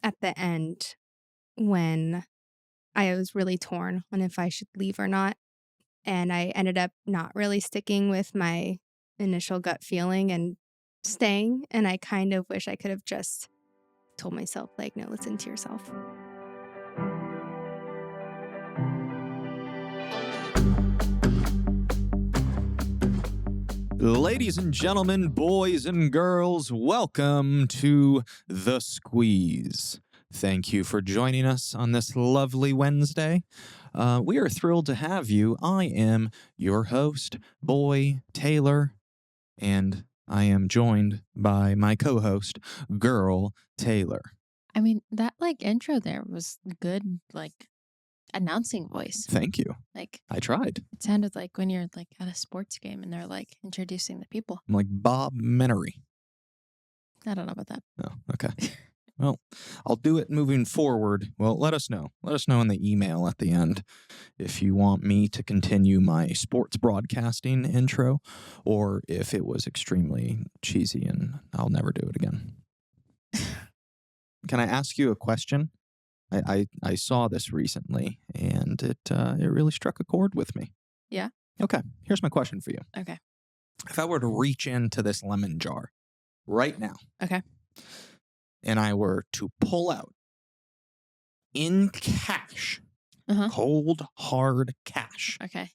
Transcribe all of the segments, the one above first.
at the end when I was really torn on if I should leave or not. And I ended up not really sticking with my initial gut feeling and staying. And I kind of wish I could have just told myself, like, no, listen to yourself. Ladies and gentlemen, boys and girls, welcome to The Squeeze. Thank you for joining us on this lovely Wednesday. We are thrilled to have you. I am your host, Boy Taylor, and I am joined by my co-host, Girl Taylor. I mean, that intro there was good, announcing voice. Thank you. I tried. It sounded like when you're at a sports game and they're introducing the people. I'm like Bob Menery. I don't know about that. Oh, okay. Well, I'll do it moving forward. Well, let us know. Let us know in the email at the end if you want me to continue my sports broadcasting intro or if it was extremely cheesy and I'll never do it again. Can I ask you a question? I saw this recently and it really struck a chord with me. Yeah? Okay. Here's my question for you. Okay. If I were to reach into this lemon jar right now. Okay. And I were to pull out in cash, cold, hard cash, Okay.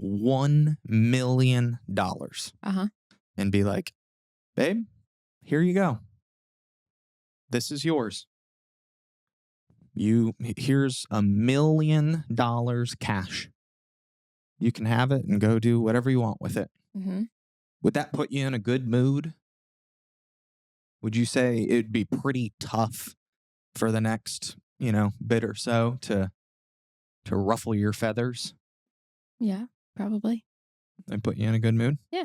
$1 million. And be like, babe, here you go. This is yours. Here's $1 million cash. You can have it and go do whatever you want with it. Mm-hmm. Would that put you in a good mood? Would you say it'd be pretty tough for the next, bit or so to ruffle your feathers? Yeah, probably. And put you in a good mood? Yeah.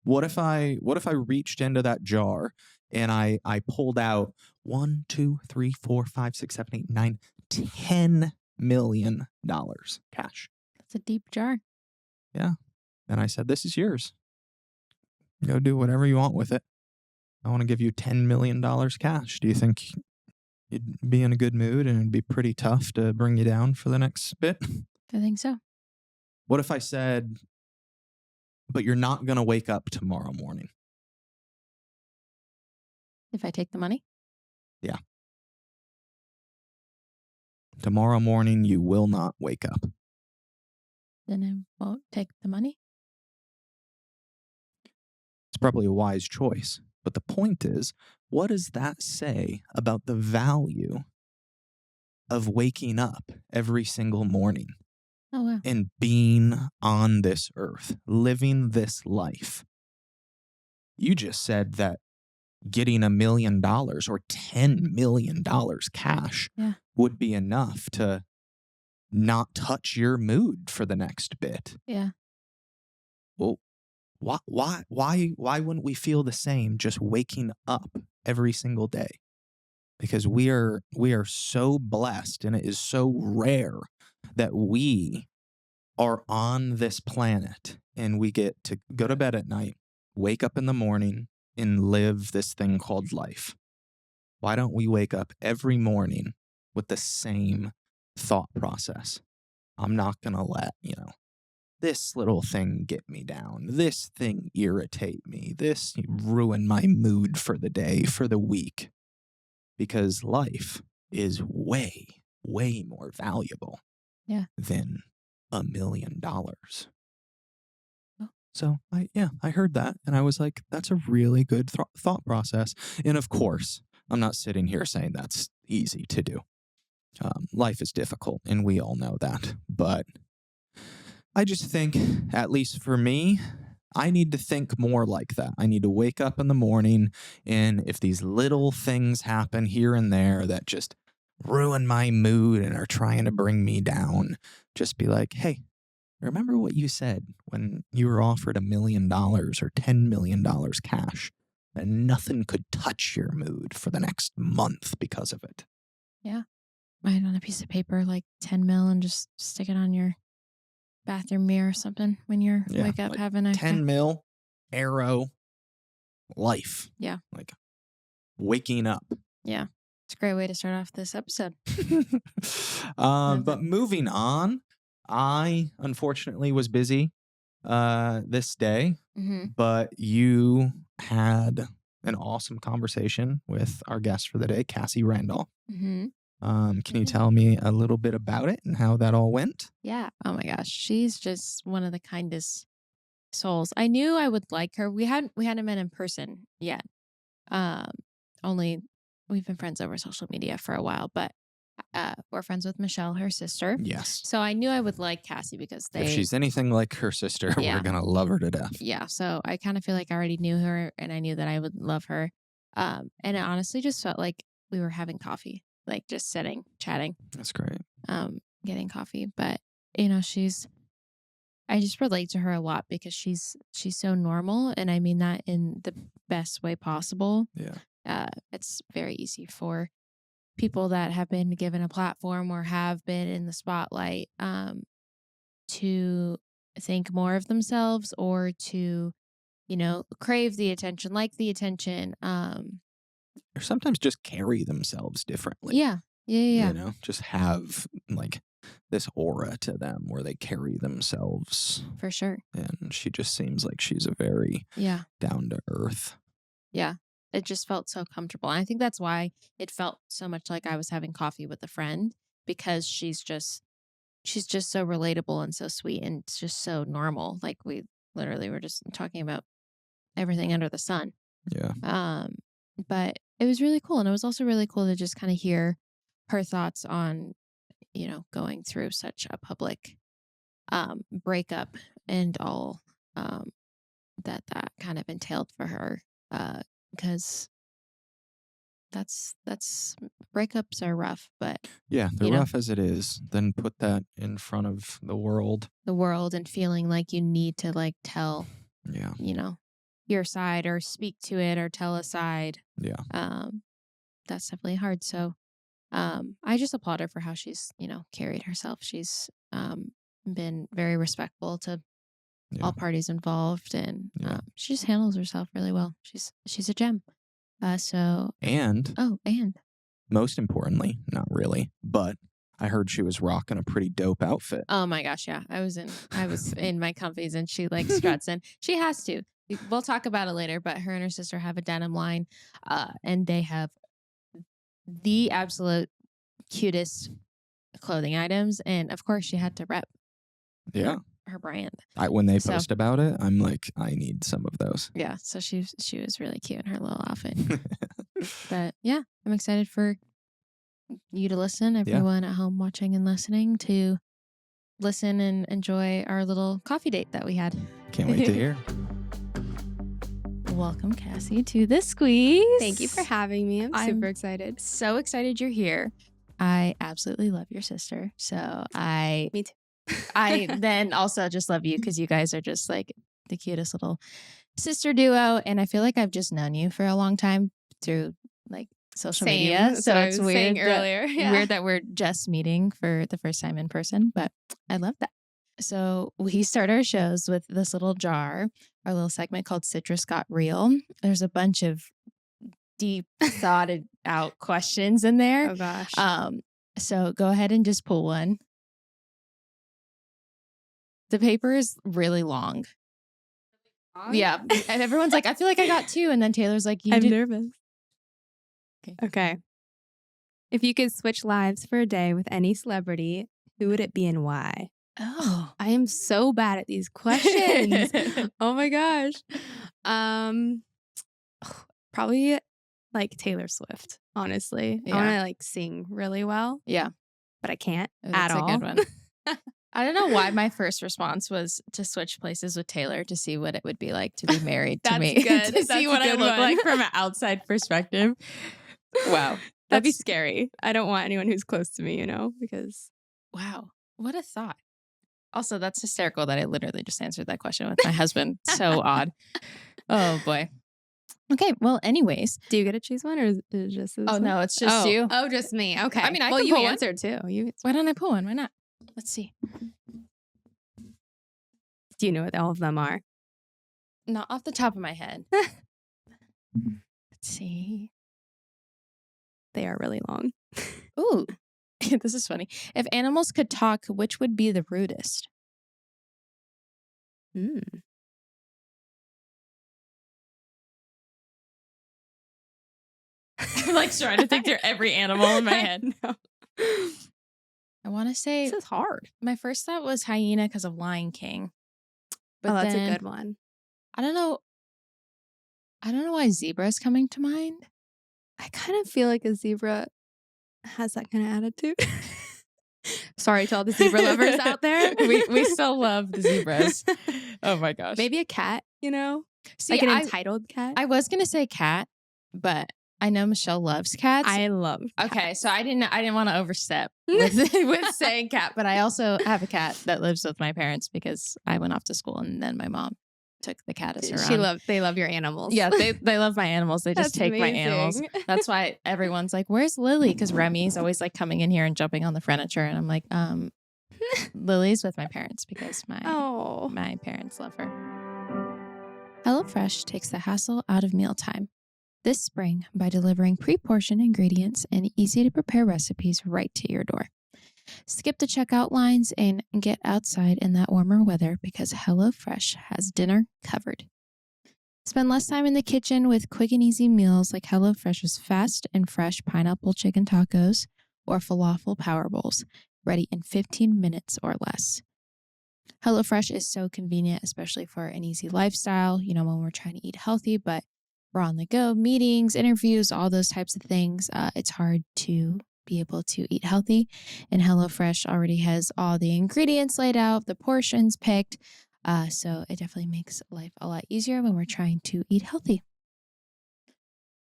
What if I reached into that jar and I pulled out 1, 2, 3, 4, 5, 6, 7, 8, 9, $10 million cash? That's a deep jar. Yeah. And I said, this is yours. Go do whatever you want with it. I want to give you $10 million cash. Do you think you'd be in a good mood and it'd be pretty tough to bring you down for the next bit? I think so. What if I said, but you're not going to wake up tomorrow morning? If I take the money? Yeah. Tomorrow morning, you will not wake up. Then I won't take the money? It's probably a wise choice. But the point is, what does that say about the value of waking up every single morning? Oh, wow. And being on this earth, living this life? You just said that getting $1 million or $10 million cash would be enough to not touch your mood for the next bit. Yeah. Well, why wouldn't we feel the same just waking up every single day? Because we are so blessed, and it is so rare that we are on this planet and we get to go to bed at night, wake up in the morning, and live this thing called life. Why don't we wake up every morning with the same thought process? I'm not going to let, this little thing get me down. This thing irritate me. This ruin my mood for the day, for the week. Because life is way, way more valuable than $1 million. Oh. So I heard that and I was like, that's a really good thought process. And of course, I'm not sitting here saying that's easy to do. Life is difficult and we all know that. But I just think, at least for me, I need to think more like that. I need to wake up in the morning, and if these little things happen here and there that just ruin my mood and are trying to bring me down, just be like, hey, remember what you said when you were offered $1 million or $10 million cash, that nothing could touch your mood for the next month because of it? Yeah. Write on a piece of paper, 10 mil, and just stick it on your bathroom mirror or something when you're wake up having a 10 mil, arrow, life. Yeah. Waking up. Yeah. It's a great way to start off this episode. But moving on, I unfortunately was busy this day, but you had an awesome conversation with our guest for the day, Cassie Randolph. Can you tell me a little bit about it and how that all went? Yeah. Oh my gosh. She's just one of the kindest souls. I knew I would like her. We hadn't met in person yet. Only we've been friends over social media for a while, but we're friends with Michelle, her sister. Yes. So I knew I would like Cassie because If she's anything like her sister, we're going to love her to death. Yeah. So I kind of feel like I already knew her and I knew that I would love her. And it honestly just felt like we were having coffee, like just sitting, chatting. That's great. Getting coffee. But, you know, I just relate to her a lot because she's so normal. And I mean that in the best way possible. Yeah. It's very easy for people that have been given a platform or have been in the spotlight to think more of themselves or to, you know, crave the attention, like the attention. Or sometimes just carry themselves differently. Yeah. You know, just have like this aura to them where they carry themselves. For sure. And she just seems like she's a very down to earth. Yeah. It just felt so comfortable. And I think that's why it felt so much like I was having coffee with a friend, because she's just so relatable and so sweet and it's just so normal. Like we literally were just talking about everything under the sun. Yeah. But it was really cool. And it was also really cool to just kind of hear her thoughts on, you know, going through such a public breakup and all that kind of entailed for her. Because that's breakups are rough, but yeah, they're rough as it is. Then put that in front of the world and feeling like you need to like tell, you know, your side or speak to it or tell a side. Yeah. That's definitely hard. So, I just applaud her for how she's, you know, carried herself. She's, been very respectful to all parties involved and, she just handles herself really well. She's a gem. And most importantly, not really, but I heard she was rocking a pretty dope outfit. Oh my gosh, yeah. I was in my comfies and she like struts in. She has to. We'll talk about it later, but her and her sister have a denim line, and they have the absolute cutest clothing items, and of course she had to rep her brand. When they post about it, I'm like, I need some of those. Yeah, so she was really cute in her little outfit. But yeah, I'm excited for you to listen, everyone at home watching and listening, to listen and enjoy our little coffee date that we had. Can't wait to hear. Welcome, Cassie, to the squeeze. Thank you for having me. I'm super excited. So excited you're here. I absolutely love your sister. So Me too. I then also just love you because you guys are just like the cutest little sister duo. And I feel like I've just known you for a long time through like social media. So it's weird earlier. Weird that we're just meeting for the first time in person, but I love that. So we start our shows with this little jar, our little segment called Citrus Got Real. There's a bunch of deep thought out questions in there. Oh gosh. So go ahead and just pull one. The paper is really long. Yeah. And everyone's like, I feel like I got two. And then Taylor's like, I'm nervous. Okay. If you could switch lives for a day with any celebrity, who would it be and why? Oh, I am so bad at these questions. Oh my gosh. Probably like Taylor Swift, honestly. Yeah. I want to like sing really well. Yeah. But I can't That's at all. a good one. I don't know why my first response was to switch places with Taylor to see what it would be like to be married to me. Good. To see what I look like from an outside perspective. Wow. That'd be scary. I don't want anyone who's close to me, because. Wow. What a thought. Also, that's hysterical that I literally just answered that question with my husband. So odd. Oh, boy. Okay. Well, anyways. Do you get to choose one or is it just this Oh, one? no, it's just you. Oh, just me. Okay. I mean, I well, can you pull one. answered too. Why don't I pull one? Why not? Let's see. Do you know what all of them are? Not off the top of my head. Let's see. they are really long. Ooh, this is funny. If animals could talk, which would be the rudest? Mm. I'm like trying to think through every animal in my head. No. I want to say This is hard. my first thought was hyena because of Lion King. But Oh, that's then, a good one. I don't know. I don't know why zebra is coming to mind. I kind of feel like a zebra has that kind of attitude. Sorry to all the zebra lovers out there. we still love the zebras. Oh my gosh. Maybe a cat, you know? See, like an entitled cat. I was gonna say cat, but I know Michelle loves cats. I love cats. Okay, so I didn't want to overstep with saying cat, but I also have a cat that lives with my parents because I went off to school and then my mom took the cat as her own. They love your animals. Yeah, they love my animals. They just That's take my animals. amazing. That's why everyone's like, "Where's Lily?" Because Remy's always like coming in here and jumping on the furniture, and I'm like, Lily's with my parents because my parents love her. HelloFresh takes the hassle out of mealtime this spring by delivering pre-portioned ingredients and easy-to-prepare recipes right to your door. Skip the checkout lines and get outside in that warmer weather because HelloFresh has dinner covered. Spend less time in the kitchen with quick and easy meals like HelloFresh's fast and fresh pineapple chicken tacos or falafel power bowls, ready in 15 minutes or less. HelloFresh is so convenient, especially for an easy lifestyle, when we're trying to eat healthy, but we're on the go, meetings, interviews, all those types of things. It's hard to be able to eat healthy. And HelloFresh already has all the ingredients laid out, the portions picked. So it definitely makes life a lot easier when we're trying to eat healthy.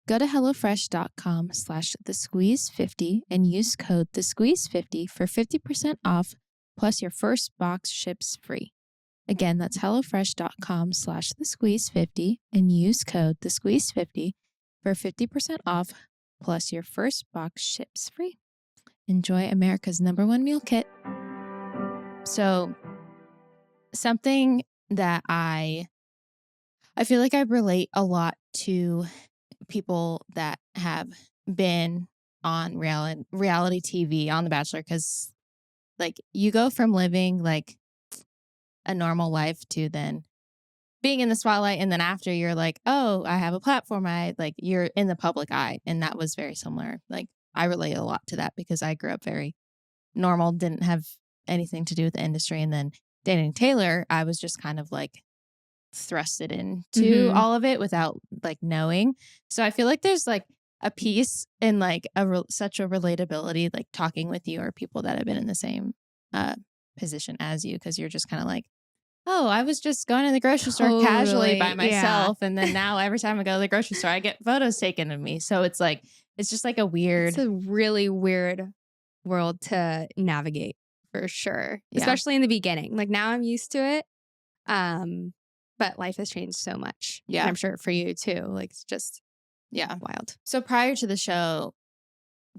Go to HelloFresh.com/thesqueeze50 and use code thesqueeze50 for 50% off, plus your first box ships free. Again, that's HelloFresh.com/thesqueeze50 and use code thesqueeze50 for 50% off, plus your first box ships free. Enjoy America's #1 meal kit. So something that I feel like I relate a lot to people that have been on reality TV on The Bachelor, because like you go from living like a normal life to then being in the spotlight, and then after you're like, oh, I have a platform, you're in the public eye. And that was very similar. Like I relate a lot to that because I grew up very normal, didn't have anything to do with the industry, and then dating Taylor, I was just kind of like thrusted into all of it without like knowing. So I feel like there's like a piece in like such a relatability, like talking with you or people that have been in the same position as you, because you're just kind of like, oh, I was just going to the grocery store casually by myself. And then now every time I go to the grocery store, I get photos taken of me. So it's like, it's just like it's a really weird world to navigate for sure. Yeah. Especially in the beginning. Like now I'm used to it. But life has changed so much. Yeah. And I'm sure for you too. Like it's just wild. So prior to the show,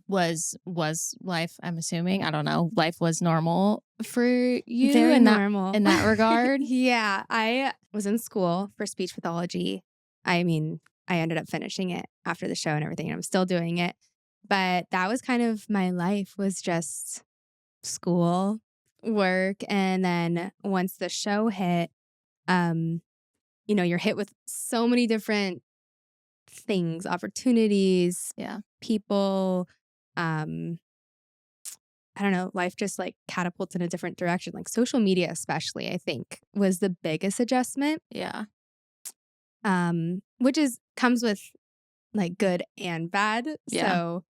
was life, I'm assuming, I don't know, life was normal for you? Very normal. In that regard? Yeah. I was in school for speech pathology. I mean, I ended up finishing it after the show and everything, and I'm still doing it. But that was kind of my life, was just school, work. And then once the show hit, you're hit with so many different things, opportunities, people. I don't know, life just like catapults in a different direction. Like social media, especially, I think was the biggest adjustment. Yeah. Which comes with like good and bad. Yeah. So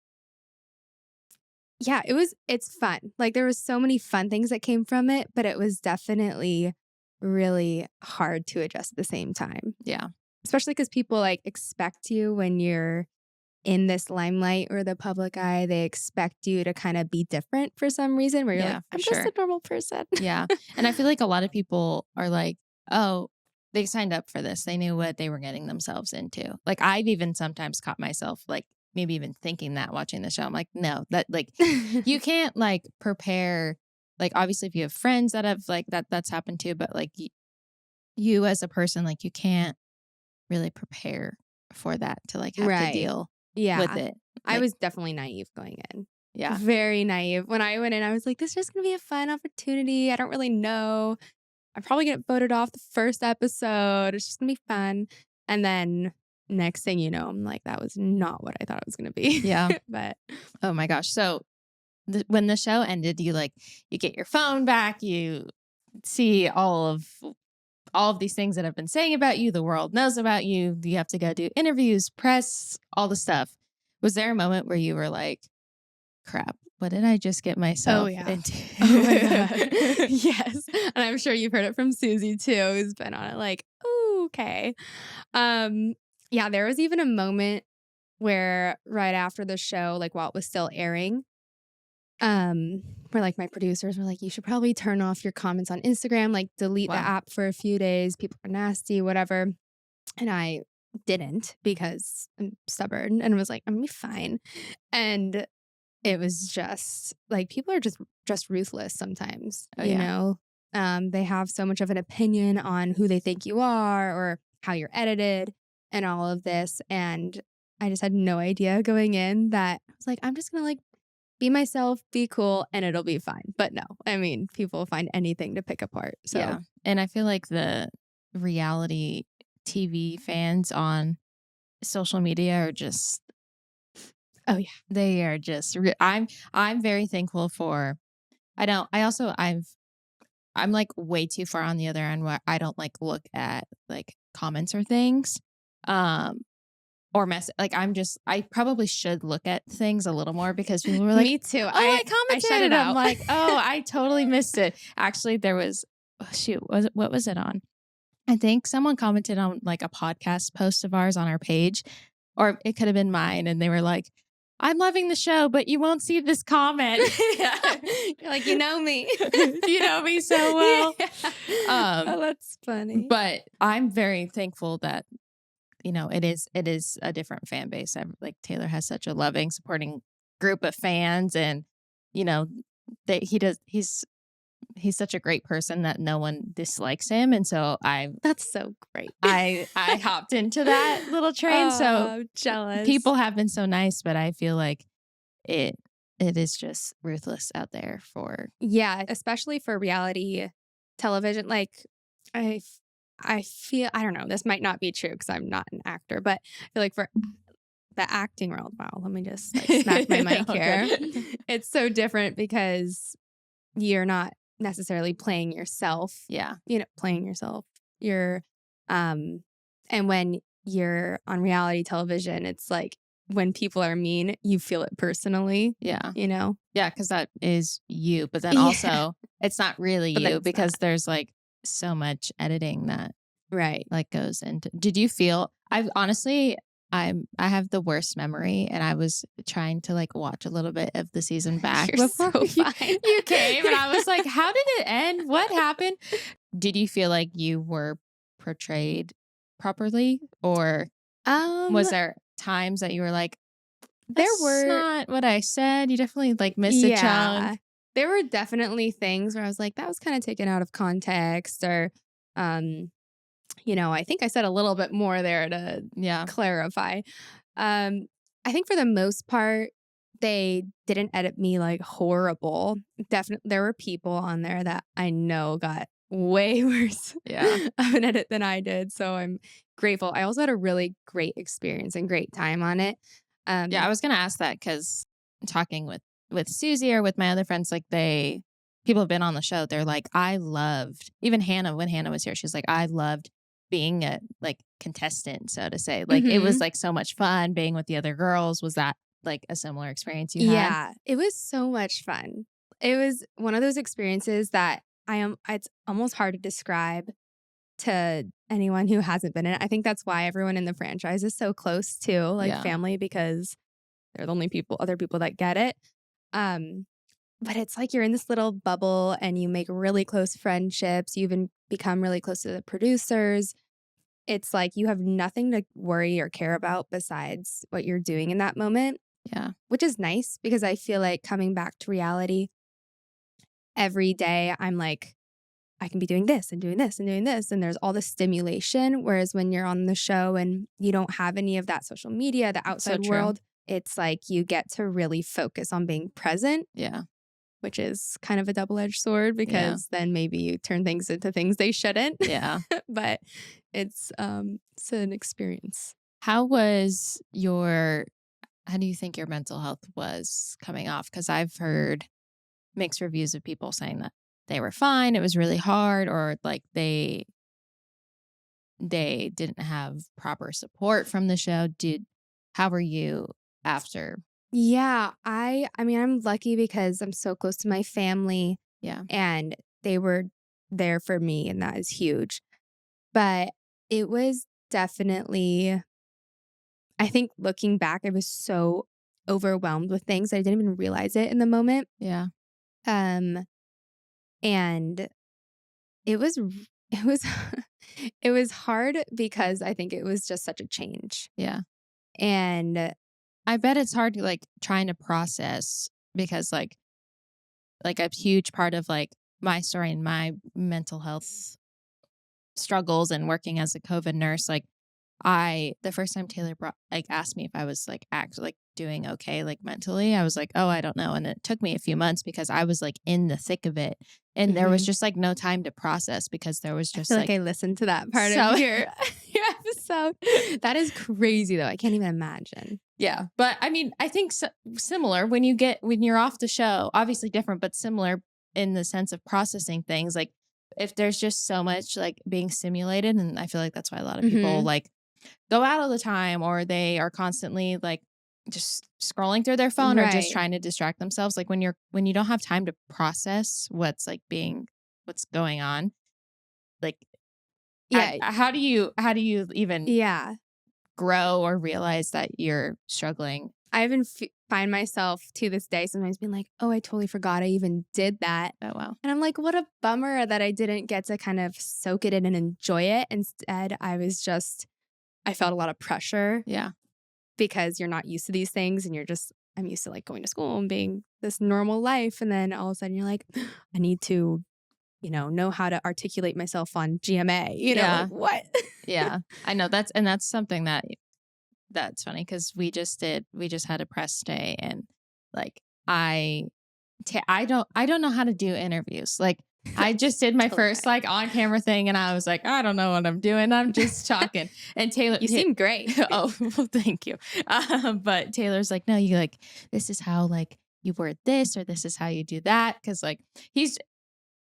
yeah, it's fun. Like there was so many fun things that came from it, but it was definitely really hard to adjust at the same time. Yeah. Especially because people like expect you when you're in this limelight or the public eye, they expect you to kind of be different for some reason, where you're like, I'm just a normal person. Yeah. And I feel like a lot of people are like, oh, they signed up for this. They knew what they were getting themselves into. Like I've even sometimes caught myself like maybe even thinking that watching the show. I'm like, no, that like you can't like prepare. Like obviously if you have friends that have like that's happened to, but like you as a person, like you can't really prepare for that to like have to deal with it. I was definitely naive going in. Yeah. Very naive. When I went in, I was like, this is just going to be a fun opportunity. I don't really know. I'm probably get voted off the first episode. It's just going to be fun. And then next thing you know, I'm like, that was not what I thought it was going to be. Yeah. But oh my gosh. So when the show ended, you get your phone back, you see all of these things that have been saying about you, the world knows about you. You have to go do interviews, press, all the stuff. Was there a moment where you were like, crap, what did I just get myself into? Oh my God. Yes. And I'm sure you've heard it from Susie too, who's been on it like, oh, okay. Yeah, there was even a moment where right after the show, like while it was still airing, where like my producers were like, you should probably turn off your comments on Instagram, like delete the Wow. app for a few days. People are nasty, whatever. And I didn't because I'm stubborn and was like, I'm gonna be fine. And it was just like people are just ruthless sometimes, Oh, you yeah. know. They have so much of an opinion on who they think you are or how you're edited and all of this. And I just had no idea going in that I was like, I'm just gonna like be myself, be cool, and it'll be fine. But no, I mean, people find anything to pick apart. So Yeah. And I feel like the reality TV fans on social media are just, oh yeah. they are just, I'm very thankful for, I'm like way too far on the other end where I don't like look at like comments or things. Or like I probably should look at things a little more because people were like, Me too. oh, I I shut commented. it I'm out. like, oh, I totally missed it. Actually, there was, what was it on? I think someone commented on like a podcast post of ours on our page, or it could have been mine. And they were like, I'm loving the show, but you won't see this comment. You're like, you know me. You know me so well. Yeah. Oh, that's funny. But I'm very thankful that, you know, it is a different fan base. Like Taylor has such a loving, supporting group of fans, and you know that he's such a great person that no one dislikes him, and so that's so great. I hopped into that little train. Oh, so I'm jealous. People have been so nice, but I feel like it is just ruthless out there for especially for reality television. Like I feel, I don't know, this might not be true because I'm not an actor, but I feel like for the acting world, wow, let me just like smack my mic here. It's so different because you're not necessarily playing yourself. Yeah. You know, playing yourself. You're, and when you're on reality television, it's like when people are mean, you feel it personally. Yeah. You know? Yeah, because that is you. But then also, it's not really you because there's like so much editing that like goes into. Did you feel? I have the worst memory, and I was trying to like watch a little bit of the season back You're before so fine. you came, and I was like, how did it end? What happened? Did you feel like you were portrayed properly, or was there times that you were like, there were not what I said? You definitely like missed a chunk. There were definitely things where I was like, that was kind of taken out of context, or you know, I think I said a little bit more there to clarify. I think for the most part, they didn't edit me like horrible. Definitely, there were people on there that I know got way worse of an edit than I did. So I'm grateful. I also had a really great experience and great time on it. Yeah, I was going to ask that because talking with Susie or with my other friends, like people have been on the show. They're like, I loved, even Hannah, when Hannah was here, she's like, I loved being a like contestant, so to say. Like it was like so much fun being with the other girls. Was that like a similar experience you had? Yeah, it was so much fun. It was one of those experiences that it's almost hard to describe to anyone who hasn't been in it. I think that's why everyone in the franchise is so close to like family, because they're the only other people that get it. But it's like you're in this little bubble and you make really close friendships. You even become really close to the producers. It's like you have nothing to worry or care about besides what you're doing in that moment. Yeah. Which is nice because I feel like coming back to reality every day, I'm like, I can be doing this and doing this and doing this. And there's all this stimulation. Whereas when you're on the show and you don't have any of that social media, the outside world, it's like you get to really focus on being present, Yeah. which is kind of a double-edged sword because then maybe you turn things into things they shouldn't. Yeah. But it's an experience. How do you think your mental health was coming off? Because I've heard mixed reviews of people saying that they were fine, it was really hard, or like they didn't have proper support from the show. How were you after? Yeah, I mean, I'm lucky because I'm so close to my family Yeah. and they were there for me, and that is huge. But it was definitely, I think looking back, I was so overwhelmed with things. I didn't even realize it in the moment. Yeah. Um, and it was, it was, it was hard because I think it was just such a change. Yeah. And I bet it's hard to like trying to process because like a huge part of like my story and my mental health struggles and working as a COVID nurse, like the first time Taylor asked me if I was like doing okay, like mentally, I was like, oh, I don't know. And it took me a few months because I was like in the thick of it. And there was just like no time to process because there was I just feel like I listened to that part of your episode. That is crazy though. I can't even imagine. yeah. But I mean, I think similar when you're off the show, obviously different, but similar in the sense of processing things. Like if there's just so much like being stimulated, and I feel like that's why a lot of people like go out all the time, or they are constantly like just scrolling through their phone or just Right. trying to distract themselves. Like when you don't have time to process what's going on, like Yeah. how do you even Yeah. grow or realize that you're struggling? I even find myself to this day sometimes being like, oh, I totally forgot I even did that. Oh wow. And I'm like, what a bummer that I didn't get to kind of soak it in and enjoy it. Instead, I felt a lot of pressure Yeah. because you're not used to these things and I'm used to like going to school and being this normal life. And then all of a sudden you're like, I need to, know how to articulate myself on GMA, Yeah. like what? Yeah. I know that's something that's funny because we just had a press day, and like I don't know how to do interviews. Like I just did my first like on camera thing, and I was like, I don't know what I'm doing. I'm just talking. And Taylor, You seem great. oh, well, thank you. But Taylor's like, no, you like this is how like you word this, or this is how you do that, because like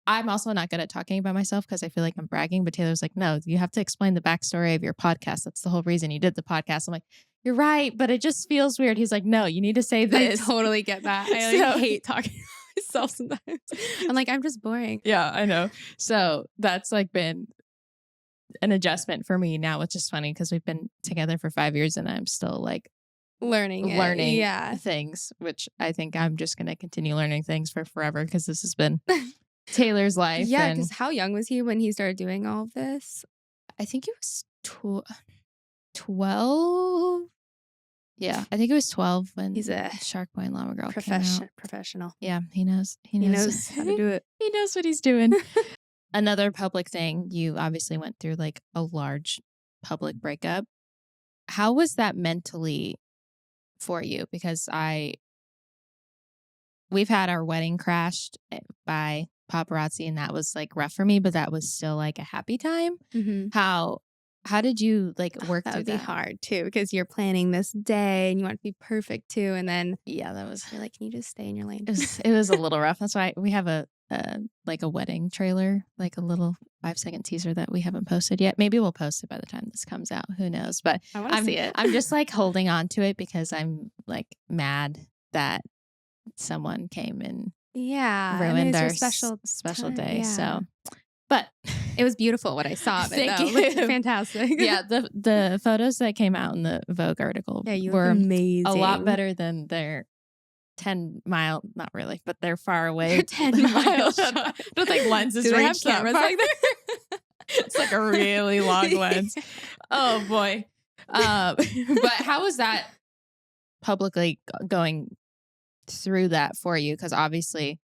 I'm also not good at talking about myself because I feel like I'm bragging. But Taylor's like, no, you have to explain the backstory of your podcast. That's the whole reason you did the podcast. I'm like, you're right, but it just feels weird. He's like, no, you need to say this. I totally get that. I hate talking about myself sometimes. I'm like, I'm just boring. Yeah, I know. So that's like been an adjustment for me now, which is funny because we've been together for 5 years and I'm still like learning things, which I think I'm just going to continue learning things for forever because this has been Taylor's life. Yeah, because how young was he when he started doing all of this? I think it was 12. Yeah, I think it was 12 when He's a Shark Boy and Llama Girl came out. professional. Yeah, he knows. He He knows. knows how to do it. He knows what he's doing. Another public thing, you obviously went through like a large public breakup. How was that mentally for you? Because we've had our wedding crashed by paparazzi, and that was like rough for me, but that was still like a happy time. Mm-hmm. How did you like work that through would be that? hard too because you're planning this day and you want it to be perfect too, and then Yeah, that was you're like, can you just stay in your lane? it was a little rough. That's why we have a wedding trailer, like a little 5-second teaser that we haven't posted yet. Maybe we'll post it by the time this comes out. Who knows? But I want to see it. I'm just like holding on to it because I'm like mad that someone came and ruined our special day. Yeah. So, but it was beautiful what I saw of it. Thank though. you. It looked fantastic. Yeah, the photos that came out in the Vogue article you were look amazing. a lot better than their 10-mile, not really, but they're far away. 10 miles. I don't think lenses Do they have reach that cameras far. like that? It's like a really long lens. Oh boy. But how was that publicly going through that for you? Because obviously,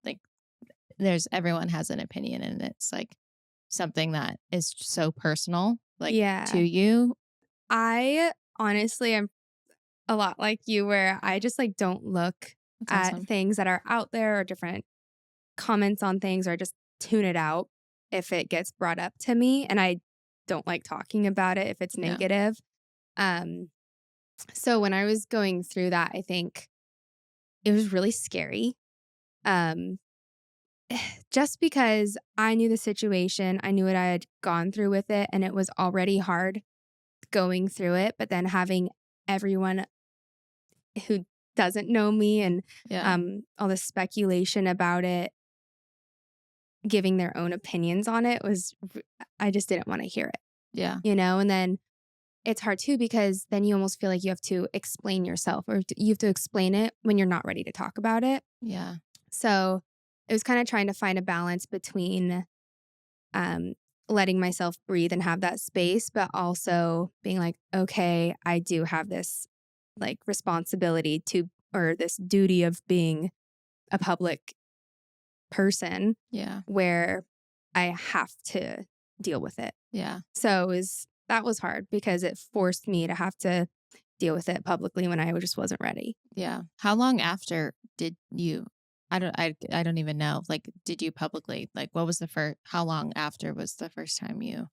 like, everyone has an opinion, and it's like something that is so personal, like to you. I honestly, a lot like you where I just like don't look That's at awesome. things that are out there or different comments on things, or I just tune it out if it gets brought up to me, and I don't like talking about it if it's Yeah. negative. Um, so when I was going through that, I think it was really scary. Um, just because I knew the situation, I knew what I had gone through with it, and it was already hard going through it, but then having everyone who doesn't know me and Yeah. all the speculation about it, giving their own opinions on it I just didn't want to hear it, Yeah. And then it's hard too because then you almost feel like you have to explain yourself or you have to explain it when you're not ready to talk about it. Yeah. So it was kind of trying to find a balance between um, letting myself breathe and have that space, but also being like, okay, I do have this like responsibility to, or this duty of being a public person Yeah. where I have to deal with it. Yeah. So that was hard because it forced me to have to deal with it publicly when I just wasn't ready. Yeah. How long after did you I don't even know. Like, did you publicly, like, what was the first, how long after was the first time you?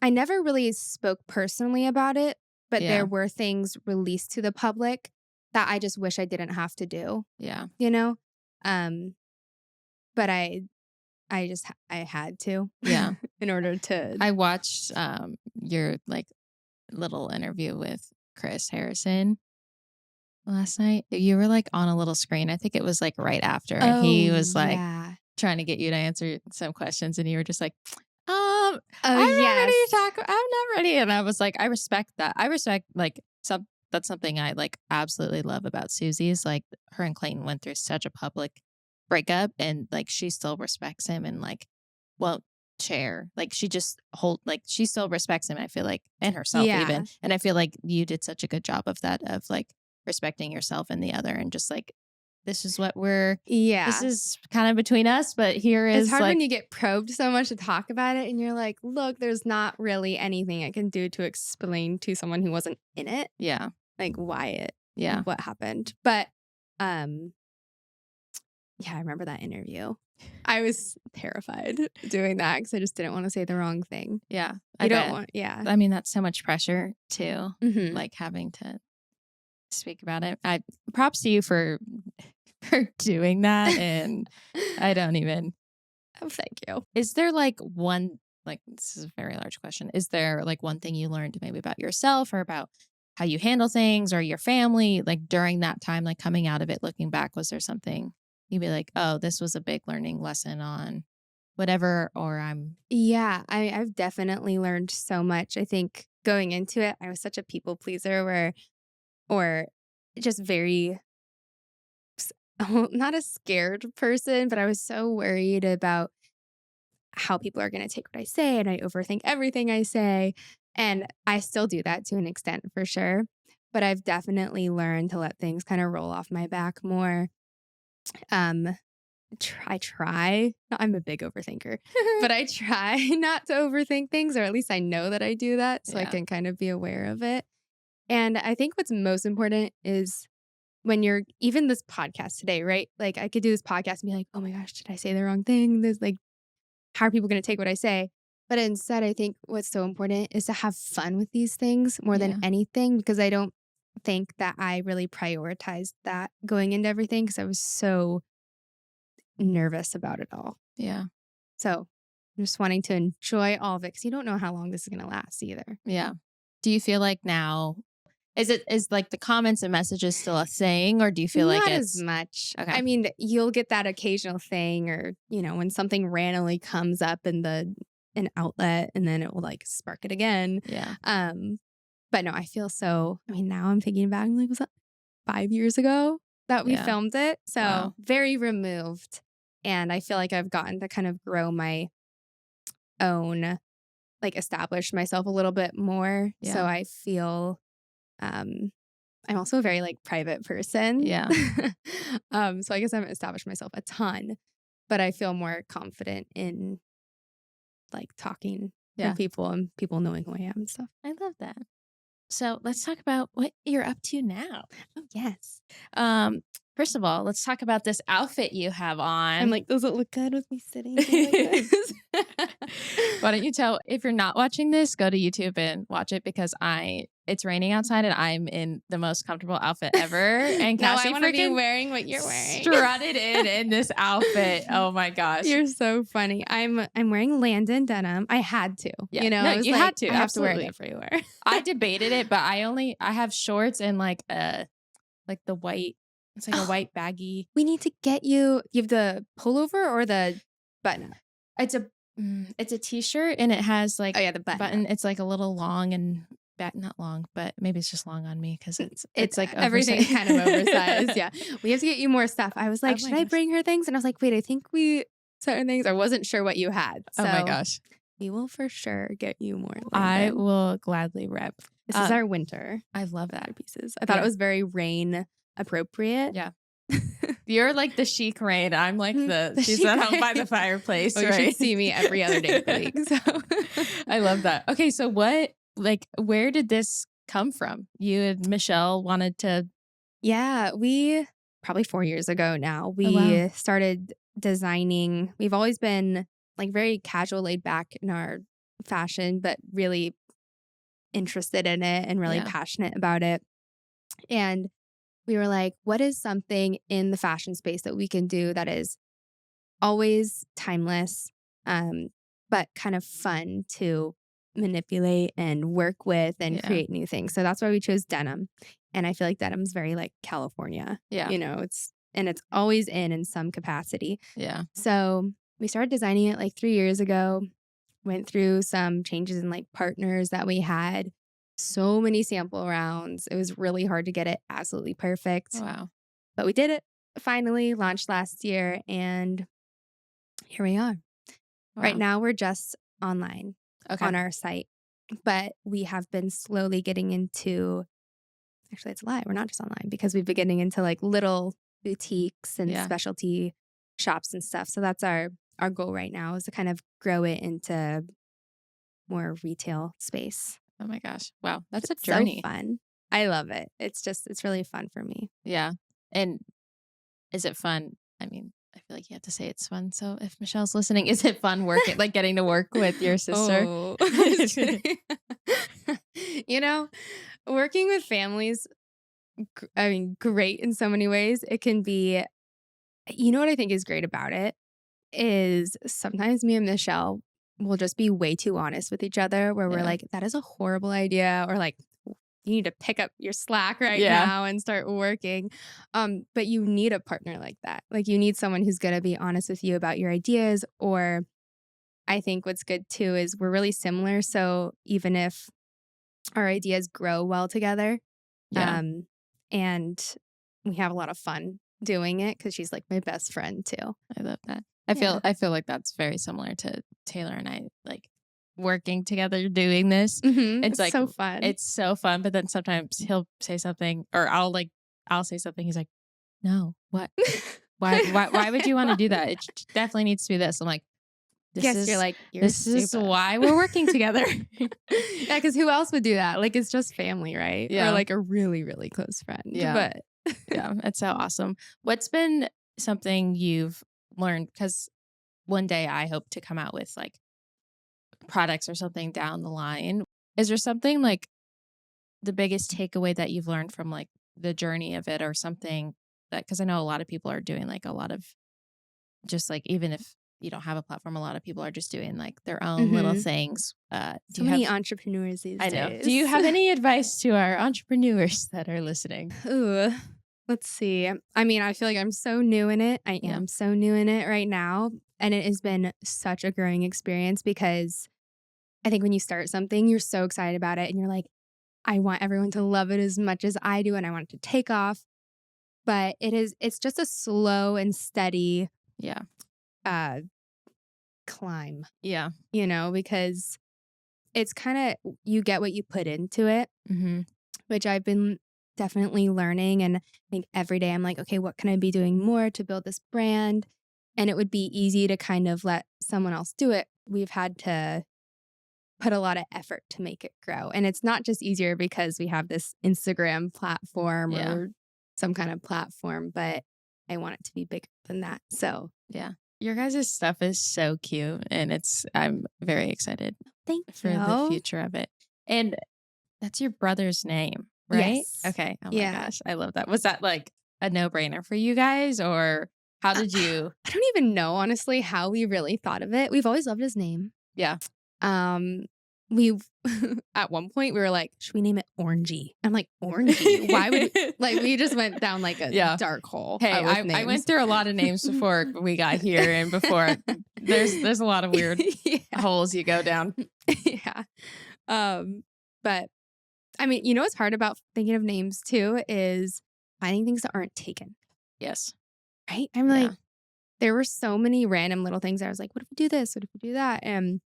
I never really spoke personally about it, but there Yeah. were things released to the public that I just wish I didn't have to do, Yeah. you know? Um, but I had to Yeah. in order to, I watched your like little interview with Chris Harrison last night. You were like on a little screen. I think it was like right after, and oh, he was like yeah. trying to get you to answer some questions, and you were just like, Oh, I'm not ready to yes. talk. I'm not ready. And I was like, I respect that. I respect like that's something I like absolutely love about Susie is like her and Clayton went through such a public breakup, and like she still respects him and like won't share. Like she just she still respects him. I feel like, and herself Yeah. even. And I feel like you did such a good job of that, of like respecting yourself and the other, and just like this is what this Yeah. is kind of between us, but here It's is hard like when you get probed so much to talk about it and you're like, look, there's not really anything I can do to explain to someone who wasn't in it, yeah, like yeah, what happened. But um yeah, I remember that interview. I was terrified doing that because I just didn't want to say the wrong thing. yeah. I You don't bet. want, yeah. I mean, that's so much pressure too, Hmm. like having to speak about it. I props to you for for doing that, and I don't even. Oh, thank you. Is there like one, like this is a very large question. Is there like one thing you learned maybe about yourself or about how you handle things or your family like during that time, like coming out of it, looking back, was there something you'd be like, oh, this was a big learning lesson on whatever, or I'm Yeah, I've definitely learned so much. I think going into it, I was such a people pleaser or just very not a scared person, but I was so worried about how people are going to take what I say. And I overthink everything I say. And I still do that to an extent for sure. But I've definitely learned to let things kind of roll off my back more. Um, I try, I'm a big overthinker, but I try not to overthink things, or at least I know that I do that so I yeah, can kind of be aware of it. And I think what's most important is when you're even this podcast today, right? Like I could do this podcast and be like, oh my gosh, did I say the wrong thing? This like, how are people going to take what I say? But instead, I think what's so important is to have fun with these things more than yeah, anything, because I don't think that I really prioritized that going into everything because I was so nervous about it all. yeah, So I'm just wanting to enjoy all of it because you don't know how long this is going to last either. yeah. Do you feel like now is like the comments and messages still a thing, or do you feel like Not as it's much. okay? I mean, you'll get that occasional thing or, when something randomly comes up in an outlet and then it will like spark it again. Yeah, But no, I mean, now I'm thinking back, I'm like, was that 5 years ago that we yeah. filmed it? So Wow. very removed. And I feel like I've gotten to kind of grow my own, like establish myself a little bit more. So Yeah, I feel, um, I'm also a very like private person. yeah, So I guess I haven't established myself a ton, but I feel more confident in like talking to yeah. people and people knowing who I am and stuff. I love that. So let's talk about what you're up to now. Oh, yes. Um, First of all, let's talk about this outfit you have I'm on. like, does it look good with me sitting here like this? Why don't you tell, if you're not watching this, go to YouTube and watch it because it's raining outside and I'm in the most comfortable outfit ever. And No, Cassie I want to be freaking wearing what you're wearing. strutted in this outfit. Oh my gosh. You're so funny. I'm wearing LNDN denim. I had to. Yeah. You know, No, I was you like, had to. I have to wear it Absolutely. everywhere. I debated it, but I have shorts and like the white, it's like a white baggy. We need to get you. You have the pullover or the button up? It's a t-shirt and it has like Oh yeah, the button. It's like a little long and not long, but maybe it's just long on me because it's like everything's oversized. kind of oversized. Yeah, we have to get you more stuff. I was like, Oh my should I gosh. bring her things? And I was like, wait, I think we certain things. I wasn't sure what you had. So Oh my gosh. we will for sure get you more. I LNDN. will gladly rep. This is our winter I love that. pieces. I thought it was very rain appropriate. Yeah. You're like the chic rain. I'm like The she's chic at home by rain. the fireplace. Oh, you right? should see me every other day of the week. So I love that. Okay, so where did this come from? You and Michelle wanted to. yeah, we probably 4 years ago now, we wow. started designing. We've always been like very casual, laid back in our fashion, but really interested in it and really Yeah. passionate about it. And we were like, what is something in the fashion space that we can do that is always timeless, but kind of fun to manipulate and work with and Yeah. create new things. So that's why we chose denim. And I feel like denim's very like California. Yeah. You know, it's always in some capacity. Yeah. So we started designing it like 3 years ago, went through some changes in like partners that we had, so many sample rounds. It was really hard to get it absolutely perfect, Wow. but we did it finally, launched last year, and here we are. Right Wow. now, we're just online Okay. on our site, but we have been slowly getting into, actually, it's a lie. We're not just online because we've been getting into like little boutiques and Yeah. specialty shops and stuff. So that's our goal right now, is to kind of grow it into more retail space. Oh my gosh. Wow. That's It's a journey. so fun. I love it. It's really fun for me. Yeah. And is it fun? I mean, I feel like you have to say it's fun. So if Michelle's listening, is it fun working, like getting to work with your sister? Oh. You know, working with families, I mean, great in so many ways. It can be, you know what I think is great about it is sometimes me and Michelle will just be way too honest with each other, where we're Yeah. like, that is a horrible idea, or like, you need to pick up your slack right Yeah. now and start working. But you need a partner like that. Like, you need someone who's going to be honest with you about your ideas. Or I think what's good too is we're really similar. So even if our ideas grow well together, Yeah. and we have a lot of fun doing it, because she's like my best friend too. I love that. I feel like that's very similar to Taylor and I, like working together doing this. It's like so fun. It's so fun, but then sometimes he'll say something or I'll say something. He's like, "No, what? Why would you want to do that? It definitely needs to be this." I'm like, you're like, this is why we're working together. Yeah, because who else would do that? Like, it's just family, right? Yeah. Or like a really, really close friend. Yeah. But Yeah, that's so awesome. What's been something you've learned? Because one day I hope to come out with like products or something down the line. Is there something like the biggest takeaway that you've learned from like the journey of it, or something that, because I know a lot of people are doing like a lot of just like, even if you don't have a platform, a lot of people are just doing like their own little things. so many entrepreneurs these I know. days. Do you have any advice to our entrepreneurs that are listening? Ooh, let's see. I mean, I feel like I'm so new in it. I Yeah. am so new in it right now. And it has been such a growing experience, because I think when you start something, you're so excited about it and you're like, I want everyone to love it as much as I do, and I want it to take off. But it's just a slow and steady Yeah. climb, Yeah. you know, because it's kind of, you get what you put into it, Mm-hmm. which I've been definitely learning. And I think every day I'm like, okay, what can I be doing more to build this brand? And it would be easy to kind of let someone else do it. We've had to put a lot of effort to make it grow. And it's not just easier because we have this Instagram platform Yeah. or some kind of platform, but I want it to be bigger than that. So Yeah. Your guys' stuff is so cute, and I'm very excited thank for the you. future of it. And that's your brother's name, right? Yes. Okay. Oh my Yeah. gosh. I love that. Was that like a no-brainer for you guys, or how did you? I don't even know, honestly, how we really thought of it. We've always loved his name. Yeah. We've at one point we were like, should we name it Orangey? I'm like, Orangey? Why would like we just went down like a Yeah. dark hole. Hey, with I names. went through a lot of names before we got here, and before there's a lot of weird holes you go down. Yeah. But I mean, you know what's hard about thinking of names too is finding things that aren't taken. Yes. Right? I'm like, there were so many random little things. I was like, what if we do this? What if we do that? And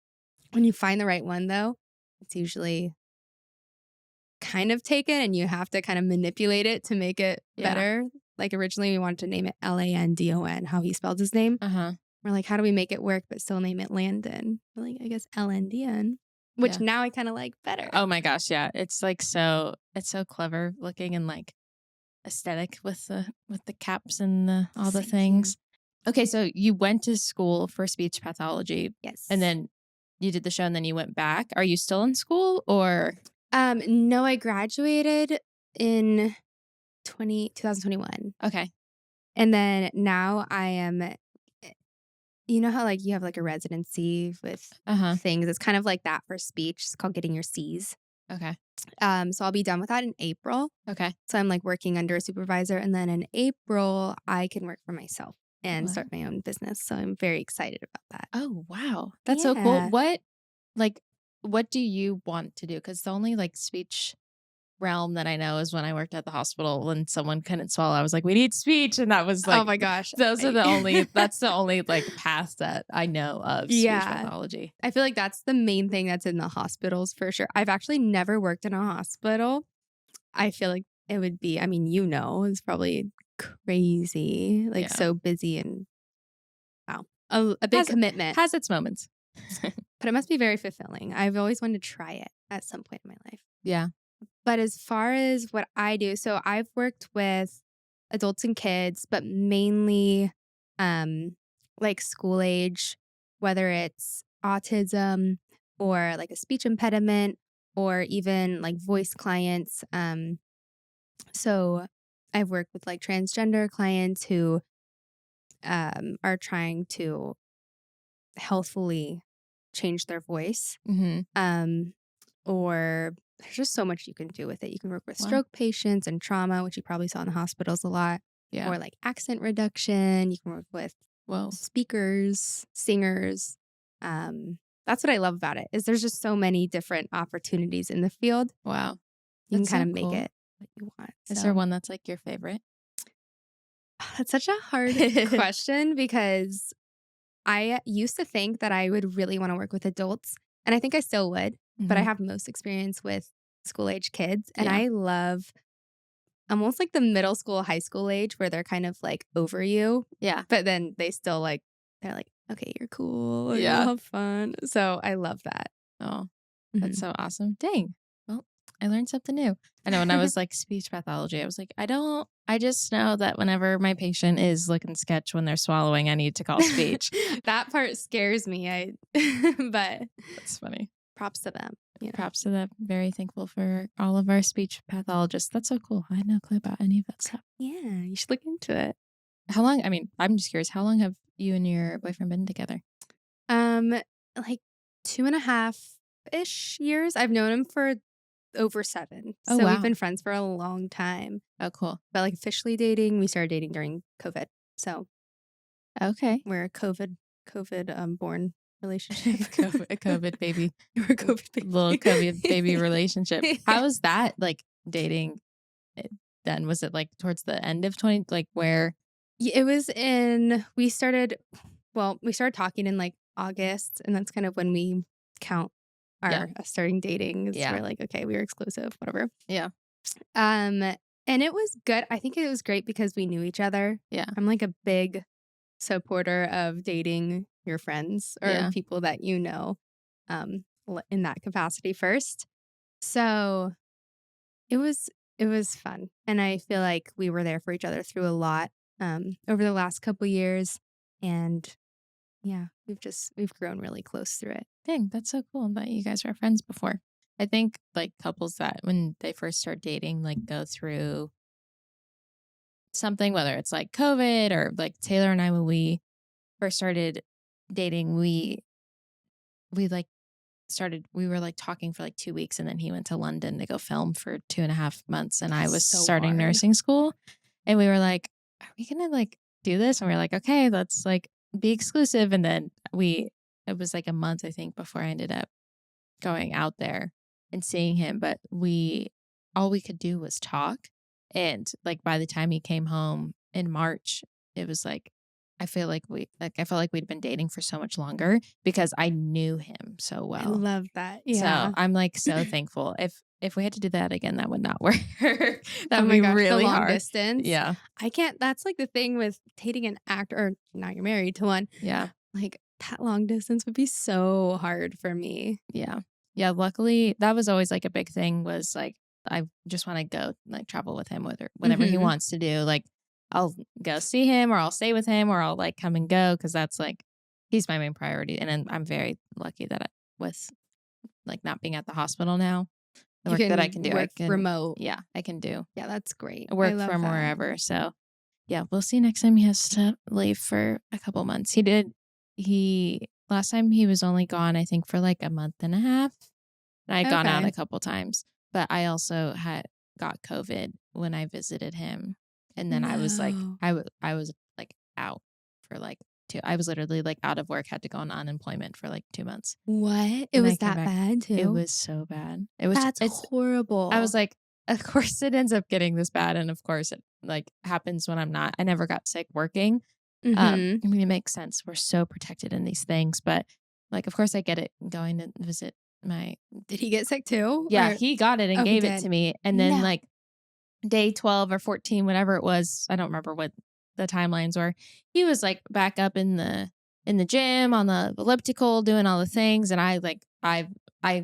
when you find the right one, though, it's usually kind of taken and you have to kind of manipulate it to make it better. Like originally we wanted to name it LANDON, how he spelled his name. We're like, how do we make it work but still name it Landon? We're like, I guess LNDN, which now I kind of like better. Oh my gosh, yeah. It's like it's so clever looking and like aesthetic with the caps and all the things. Okay, so you went to school for speech pathology. Yes. And then you did the show and then you went back. Are you still in school or? No, I graduated in 2021. Okay. And then now I am, you know how like you have like a residency with things? It's kind of like that for speech. It's called getting your C's. Okay. So I'll be done with that in April. Okay. So I'm like working under a supervisor. And then in April, I can work for myself and start my own business. So I'm very excited about that. Oh, wow. That's so cool. What do you want to do? Because the only like speech realm that I know is when I worked at the hospital when someone couldn't swallow. I was like, we need speech. And that was like, oh my gosh. That's the only like path that I know of speech pathology. I feel like that's the main thing that's in the hospitals for sure. I've actually never worked in a hospital. I feel like it would be, I mean, it's probably crazy, like so busy and wow, a big commitment. Has its moments. But it must be very fulfilling. I've always wanted to try it at some point in my life. Yeah. But as far as what I do, so I've worked with adults and kids, but mainly like school age, whether it's autism or like a speech impediment or even like voice clients. So I've worked with like transgender clients who are trying to healthfully change their voice. Or there's just so much you can do with it. You can work with stroke patients and trauma, which you probably saw in the hospitals a lot. Yeah. Or like accent reduction. You can work with speakers, singers. That's what I love about it is there's just so many different opportunities in the field. Wow. You can kind of make it what you want. Is there one that's like your favorite? That's such a hard question because I used to think that I would really want to work with adults, and I think I still would, but I have most experience with school age kids, and I love almost like the middle school, high school age where they're kind of like over you. Yeah. But then they still like, they're like, okay, you're cool. Yeah. You'll have fun. So I love that. Oh, that's so awesome. Dang. Well, I learned something new. I know when I was like speech pathology, I was like, I just know that whenever my patient is looking sketch when they're swallowing, I need to call speech. That part scares me. But that's funny. Props to them. Props to them. Very thankful for all of our speech pathologists. That's so cool. I had no clue about any of that stuff. Yeah, you should look into it. How long? I mean, I'm just curious. How long have you and your boyfriend been together? Like 2.5-ish years. I've known him for over 7. Oh, so wow. We've been friends for a long time. Oh, cool. But like officially dating, we started dating during COVID. So okay, we're a COVID born relationship. a COVID baby. We're a COVID baby. Little COVID baby relationship. How was that like dating then? Was it like towards the end of 20, like where? It was we started talking in like August, and that's kind of when we count our starting dating. We're like, okay, we were exclusive, whatever. Yeah. And it was good. I think it was great because we knew each other. Yeah. I'm like a big supporter of dating your friends or people that you know. in that capacity first. So it was it was fun, and I feel like we were there for each other through a lot over the last couple years, and yeah, we've grown really close through it. Dang, that's so cool that you guys were friends before. I think like couples that when they first start dating, like go through something, whether it's like COVID or like Taylor and I, when we first started dating, we like we were like talking for like 2 weeks, and then he went to London to go film for 2.5 months, and I That's was so starting hard. nursing school, and we were like, are we gonna like do this? And we were like, okay, let's like be exclusive. And then it was like a month, I think, before I ended up going out there and seeing him, but all we could do was talk. And like by the time he came home in March, it was like I felt like we'd been dating for so much longer because I knew him so I well. love that. So Yeah. I'm like so thankful. If we had to do that again, that would not work. That Oh would my be gosh, the really long hard. distance. Yeah. I can't. That's like the thing with dating an actor, or now you're married to one. Yeah. Like that long distance would be so hard for me. Yeah. Yeah. Luckily, that was always like a big thing, was like, I just want to go like travel with him, whatever he Mhm. wants to do. Like, I'll go see him, or I'll stay with him, or I'll like come and go, because that's like, he's my main priority. And then I'm very lucky that with like not being at the hospital now, the You work that I can can do, work remote. yeah, I can do Yeah, that's great. I work love from that. wherever. So yeah, we'll see next time he has to leave for a couple months. Last time he was only gone, I think, for like a month and a half. And I'd gone out Okay. a couple times, but I also had got COVID when I visited him. And then I was like, No. I was like out for like I was literally like out of work, had to go on unemployment for like 2 months. What? It And I was came that back. bad too? It was so bad. That's I horrible. was like, of course it ends up getting this bad. And of course it like happens when I never got sick working. Mhm. I mean, it makes sense. We're so protected in these things, but like, of course I get it going to visit my, Did he get sick too? yeah, Or he got it and oh, he gave it did. to me. And then No. like day 12 or 14, whatever it was, I don't remember what the timelines were. He was like back up in the gym on the elliptical doing all the things. And I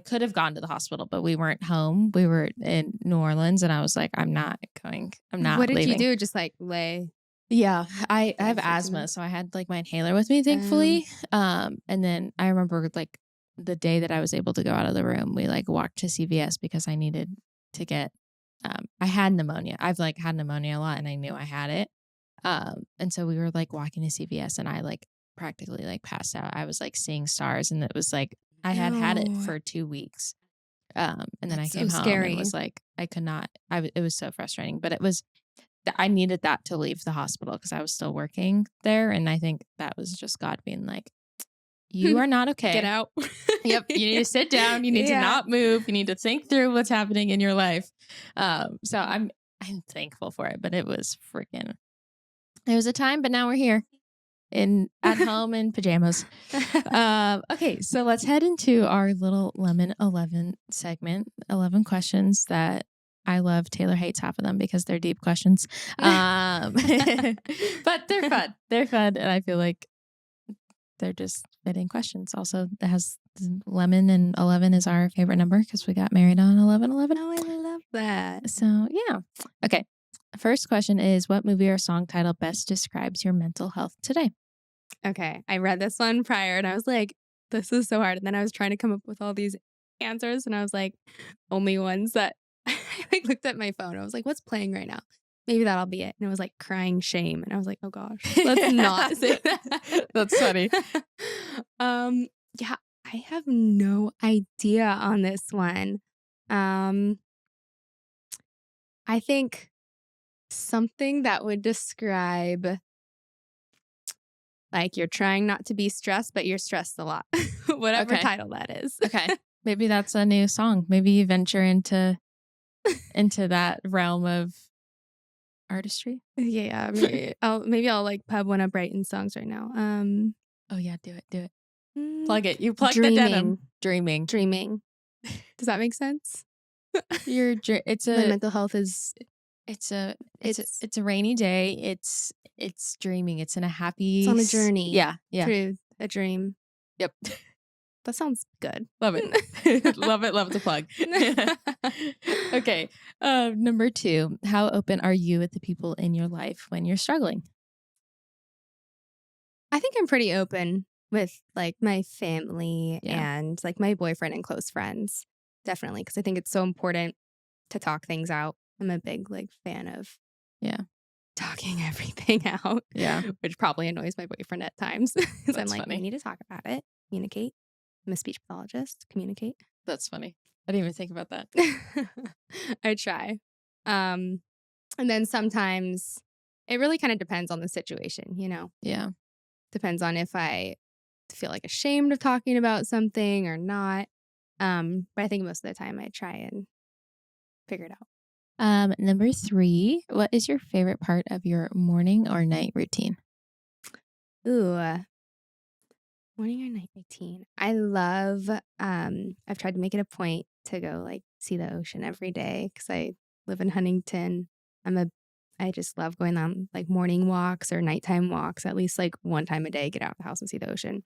could have gone to the hospital, but we weren't home. We were in New Orleans, and I was like, I'm not going. I'm not What did you leaving. do? Just like lay? Yeah, I Lay have for 2 asthma, minutes? so I had like my inhaler with me, thankfully. And then I remember like the day that I was able to go out of the room, we like walked to CVS because I needed to get. I had pneumonia. I've like had pneumonia a lot, and I knew I had it. And so we were like walking to CVS, and I like practically like passed out. I was like seeing stars, and it was like I had it No. for 2 weeks. And then I That's so came home scary. and was like, I could not. It was so frustrating, but it was. I needed that to leave the hospital because I was still working there, and I think that was just God being like, "You are not okay. Get out." Yep, you need to sit down. You need to Yeah. not move. You need to think through what's happening in your life." So I'm thankful for it, but it was freaking. It was a time, but now we're here at home in pajamas. Okay, so let's head into our little Lemon 11 segment. 11 questions that I love. Taylor hates half of them because they're deep questions. But they're fun. They're fun, and I feel like they're just fitting questions. Also, it has lemon, and 11 is our favorite number because we got married on 11/11. Oh, I love that. So, yeah. Okay. First question is, what movie or song title best describes your mental health today? Okay, I read this one prior, and I was like, "This is so hard." And then I was trying to come up with all these answers, and I was like, only ones that I like looked at my phone. I was like, "What's playing right now? Maybe that'll be it." And it was like Crying Shame, and I was like, "Oh gosh, let's not say that." That's funny. Yeah, I have no idea on this one. I think something that would describe like you're trying not to be stressed, but you're stressed a lot. Whatever Okay. title that is. Okay. Maybe that's a new song. Maybe you venture into that realm of artistry. Yeah, maybe I'll like pub one of Brighton's songs right now. Oh yeah, do it. Plug it. You plug Dreaming. the denim. Dreaming. Dreaming. Does that make sense? It's My a mental health is it's a rainy day. It's dreaming. It's in a happy it's on a journey. Yeah. Through a dream. Yep. That sounds good. Love it. Love it. Love the plug. Okay. Number 2, how open are you with the people in your life when you're struggling? I think I'm pretty open with like my family Yeah. and like my boyfriend and close friends. Definitely. Because I think it's so important to talk things out. I'm a big like fan of Yeah. talking everything out. Yeah. Which probably annoys my boyfriend at times. Because I'm That's like, funny. we need to talk about it. Communicate. I'm a speech pathologist. Communicate. That's funny. I didn't even think about that. I try. And then sometimes it really kind of depends on the situation, you know? Yeah. Depends on if I feel like ashamed of talking about something or not. But I think most of the time I try and figure it out. Number 3, what is your favorite part of your morning or night routine? Ooh, morning or night routine. I love, I've tried to make it a point to go like see the ocean every day because I live in Huntington. I just love going on like morning walks or nighttime walks, at least like one time a day, get out of the house and see the ocean.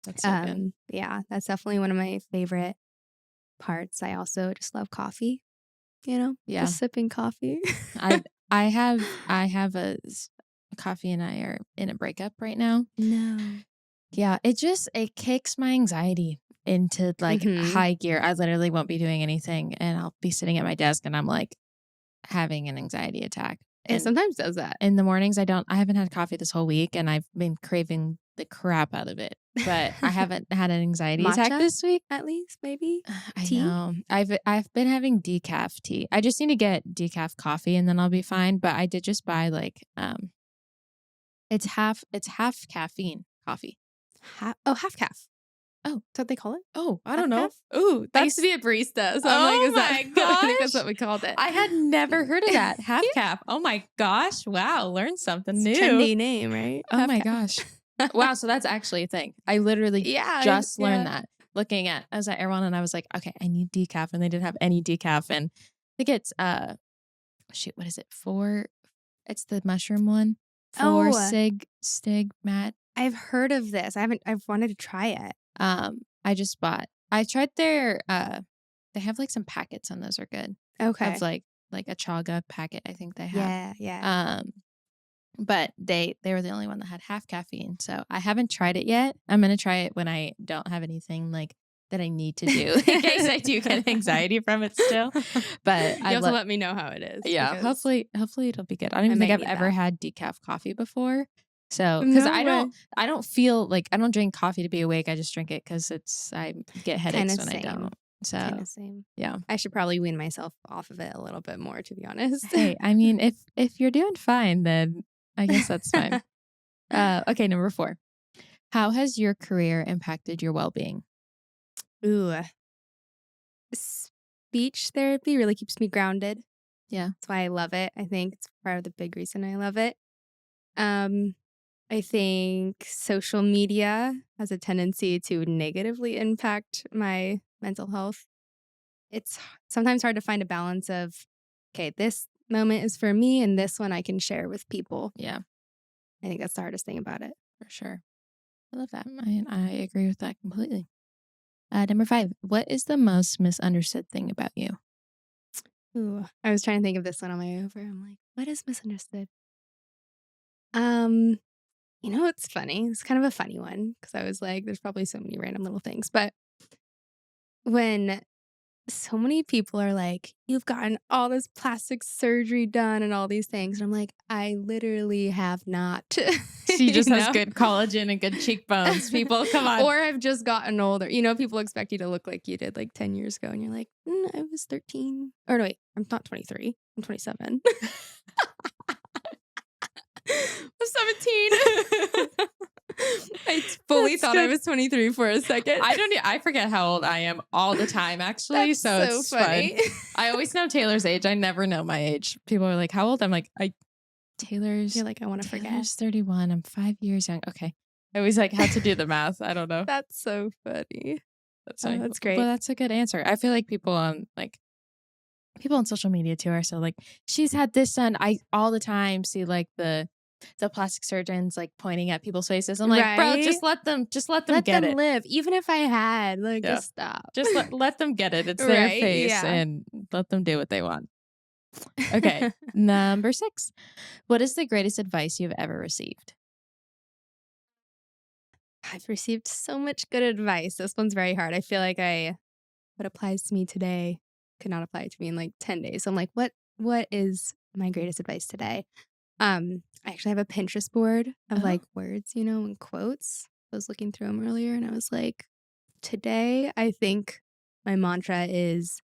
That's so good. Yeah, that's definitely one of my favorite parts. I also just love coffee, Yeah. just sipping coffee. I have a coffee and I are in a breakup right now. No. Yeah, it kicks my anxiety into like Mhm. high gear. I literally won't be doing anything and I'll be sitting at my desk and I'm like having an anxiety attack. It And sometimes does that. in the mornings I haven't had coffee this whole week and I've been craving the crap out of it. But I haven't had an anxiety attack Matcha, this week. at least, maybe? I Tea? know. I've been having decaf tea. I just need to get decaf coffee and then I'll be fine. But I did just buy like it's half caffeine coffee. Half calf. Oh. Is that what they call it? Oh, I Half don't know. calf? Ooh, I used to be a barista, so I'm like, Oh is that my I think that's gosh. what we called it. I had never heard of that. Half calf. Oh my gosh. Wow. Learned something It's a new. trendy name, right? Oh Half my calf. gosh. Wow. So that's actually a thing. I literally Yeah, just learned yeah. that I was at Erewhon and I was like, okay, I need decaf. And they didn't have any decaf. And I think it's, what is it? It's the mushroom one. Oh. Stigmat. I've heard of this. I've wanted to try it. I tried their, they have like some packets and those are good. Okay. Of like a chaga packet, I think they have. Yeah. But they were the only one that had half caffeine. So I haven't tried it yet. I'm going to try it when I don't have anything like that I need to do in case I do get anxiety from it still. But You have to let me know how it is. yeah, because hopefully it'll be good. I don't even might think I've need ever that. had decaf coffee before. So, because No I way. don't feel like I don't drink coffee to be awake. I just drink it because I get headaches Kinda when I same. don't. So, Kind of same. yeah. I should probably wean myself off of it a little bit more, to be honest. Hey, I mean, if you're doing fine, then I guess that's fine. Okay, number 4. How has your career impacted your well-being? Ooh. Speech therapy really keeps me grounded. Yeah. That's why I love it. I think it's part of the big reason I love it. I think social media has a tendency to negatively impact my mental health. It's sometimes hard to find a balance of, okay, this moment is for me and this one I can share with people. Yeah, I think that's the hardest thing about it. for sure. I love that. I agree with that completely. Number 5. What is the most misunderstood thing about you? Ooh, I was trying to think of this one on my way over. I'm like, what is misunderstood? It's funny. It's kind of a funny one because I was like, there's probably so many random little things. But when so many people are like, you've gotten all this plastic surgery done and all these things. And I'm like, I literally have not. She just has know? good collagen and good cheekbones. People, come on. Or I've just gotten older. People expect you to look like you did like 10 years ago. And you're like, I was 13. Or no, wait, I'm not 23. I'm 27. I'm 17. I fully That's thought I good. was 23 for a second. I forget how old I am all the time, actually. That's so so it's funny. fun. I always know Taylor's age. I never know my age. People are like, how old? I'm like, Taylor's You're like, I want to forget. Taylor's 31. I'm 5 years young. Okay. I always like had to do the math. I don't know. That's so funny. That's Oh, funny. that's great. Well, that's a good answer. I feel like people on social media too are so like, she's had this done. I all the time see like the the plastic surgeons like pointing at people's faces. I'm like, bro, Right? just let them Let get them it. live. Even if I had, like, Yeah. just stop. Just let them get it. It's their Right? face Yeah. and let them do what they want. Okay. Number 6. What is the greatest advice you've ever received? I've received so much good advice. This one's very hard. I feel like what applies to me today could not apply to me in like 10 days. So I'm like, what is my greatest advice today? I actually have a Pinterest board of Oh. like words, and quotes. I was looking through them earlier and I was like, today I think my mantra is,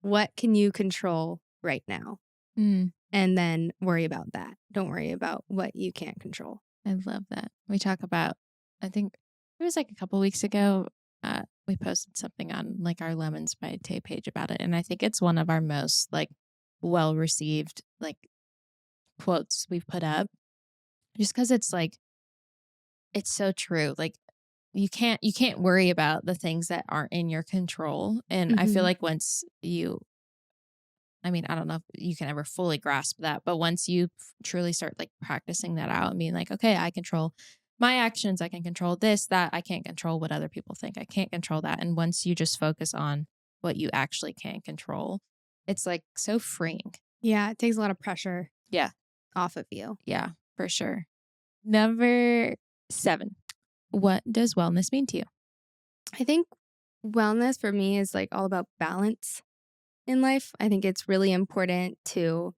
what can you control right now? Mm, And then worry about that. Don't worry about what you can't control. I love that. We talk about, I think it was like a couple weeks ago, we posted something on like our Lemons by Tay page about it. And I think it's one of our most like well received like quotes we've put up just because it's like, it's so true. Like you can't worry about the things that aren't in your control. And I feel Hmm. like once you, I mean, I don't know if you can ever fully grasp that, but once you truly start like practicing that out and being like, okay, I control my actions, I can control this, that, I can't control what other people think. I can't control that. And once you just focus on what you actually can control, it's like so freeing. Yeah, it takes a lot of pressure Yeah. off of you. Yeah, for sure. Number 7. What does wellness mean to you? I think wellness for me is like all about balance in life. I think it's really important to,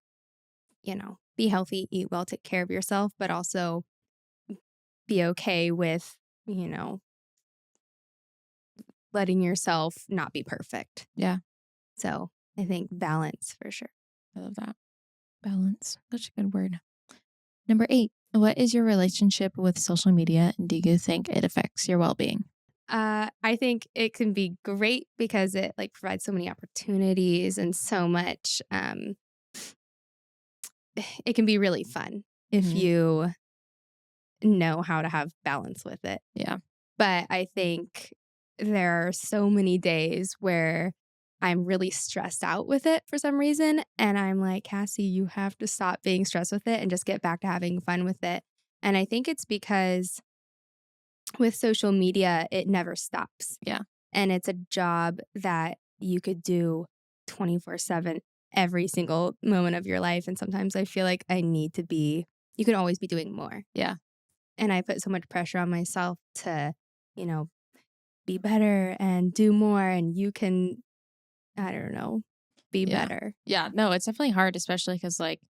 be healthy, eat well, take care of yourself, but also be okay with, you know, letting yourself not be perfect. Yeah, So I think balance for sure. I love that. Balance. Such a good word. Number 8. What is your relationship with social media and do you think it affects your well-being? I think it can be great because it like provides so many opportunities and so much. It can be really fun if Mhm. you know how to have balance with it. Yeah. But I think there are so many days where I'm really stressed out with it for some reason. And I'm like, Cassie, you have to stop being stressed with it and just get back to having fun with it. And I think it's because with social media, it never stops. Yeah. And it's a job that you could do 24/7 every single moment of your life. And sometimes I feel like you can always be doing more. Yeah. And I put so much pressure on myself to, you know, be better and do more. And you can, I don't know, be Yeah. better. Yeah. No, it's definitely hard, especially because like